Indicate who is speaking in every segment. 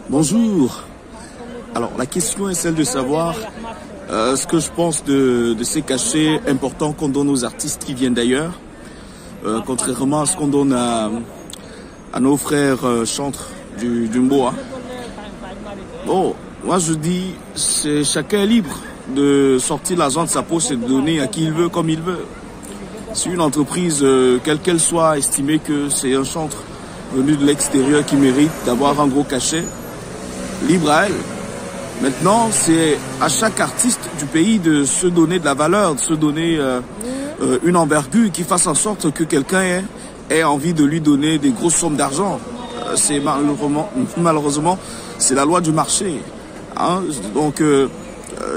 Speaker 1: Bonjour. Alors la question est celle de savoir ce que je pense de ces cachets importants qu'on donne aux artistes qui viennent d'ailleurs, contrairement à ce qu'on donne à nos frères chantres du Mboa. Bon, moi je dis, chacun est libre de sortir l'argent de sa poche et de donner à qui il veut, comme il veut. Si une entreprise, quelle qu'elle soit, estimée que c'est un chantre venu de l'extérieur qui mérite d'avoir un gros cachet, libre à elle. Maintenant, c'est à chaque artiste du pays de se donner de la valeur, de se donner une envergure qui fasse en sorte que quelqu'un ait envie de lui donner des grosses sommes d'argent. C'est malheureusement, c'est la loi du marché. Hein? Donc,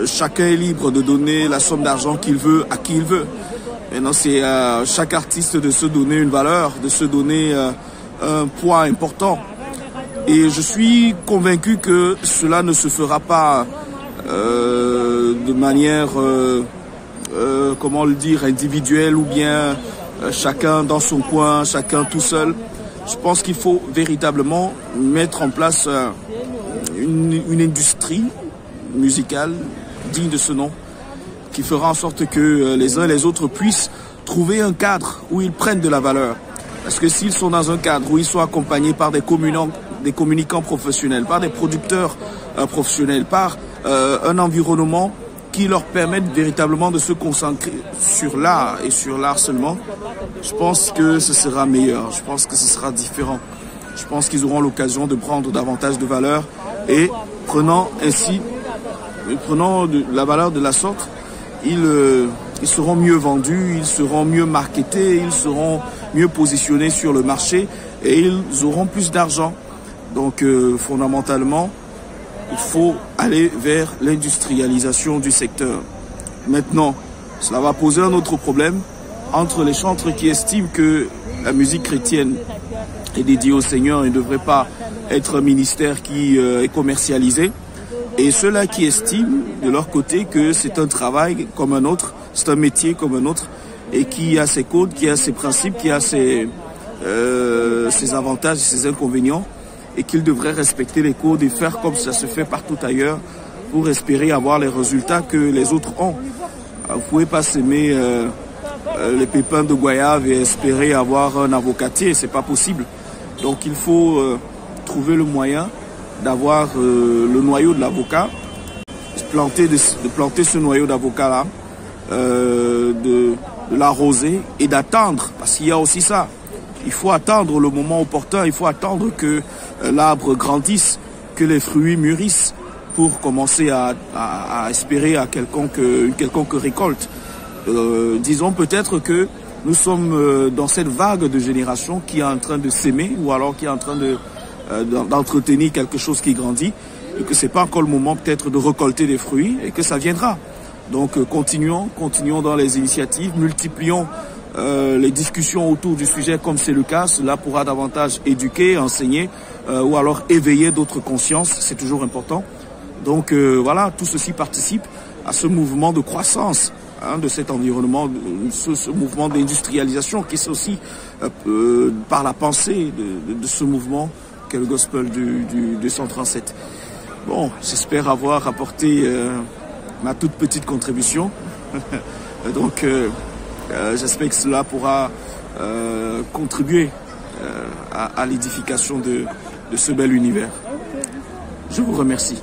Speaker 1: chacun est libre de donner la somme d'argent qu'il veut à qui il veut. Maintenant, c'est à chaque artiste de se donner une valeur, de se donner un poids important. Et je suis convaincu que cela ne se fera pas de manière, comment le dire, individuelle ou bien chacun dans son coin, chacun tout seul. Je pense qu'il faut véritablement mettre en place une industrie musicale digne de ce nom, qui fera en sorte que les uns et les autres puissent trouver un cadre où ils prennent de la valeur. Parce que s'ils sont dans un cadre où ils sont accompagnés par des communicants professionnels, par des producteurs professionnels, par un environnement qui leur permette véritablement de se concentrer sur l'art et sur l'art seulement, je pense que ce sera meilleur, je pense que ce sera différent. Je pense qu'ils auront l'occasion de prendre davantage de valeur et prenant la valeur de la sorte, ils seront mieux vendus, ils seront mieux marketés, ils seront mieux positionnés sur le marché et ils auront plus d'argent. Donc fondamentalement, il faut aller vers l'industrialisation du secteur. Maintenant, cela va poser un autre problème entre les chantres qui estiment que la musique chrétienne est dédiée au Seigneur et ne devrait pas être un ministère qui est commercialisé, et ceux-là qui estiment de leur côté que c'est un travail comme un autre, c'est un métier comme un autre, et qui a ses codes, qui a ses principes, qui a ses avantages et ses inconvénients, et qu'ils devraient respecter les codes et faire comme ça se fait partout ailleurs pour espérer avoir les résultats que les autres ont. Vous ne pouvez pas s'aimer les pépins de goyave et espérer avoir un avocatier, c'est pas possible. Donc il faut trouver le moyen d'avoir le noyau de l'avocat, de planter ce noyau d'avocat-là, de l'arroser et d'attendre, parce qu'il y a aussi ça. Il faut attendre le moment opportun, il faut attendre que l'arbre grandisse, que les fruits mûrissent pour commencer à espérer à une quelconque récolte. Disons peut-être que nous sommes dans cette vague de génération qui est en train de s'aimer ou alors qui est en train d'entretenir quelque chose qui grandit et que c'est pas encore le moment peut-être de récolter des fruits et que ça viendra. Donc continuons dans les initiatives, multiplions les discussions autour du sujet comme c'est le cas. Cela pourra davantage éduquer, enseigner ou alors éveiller d'autres consciences, c'est toujours important. Donc voilà, tout ceci participe à ce mouvement de croissance de cet environnement, ce mouvement d'industrialisation qui est aussi par la pensée de ce mouvement qu'est le gospel du 237. Bon, j'espère avoir apporté ma toute petite contribution. Donc j'espère que cela pourra contribuer à l'édification de ce bel univers. Je vous remercie.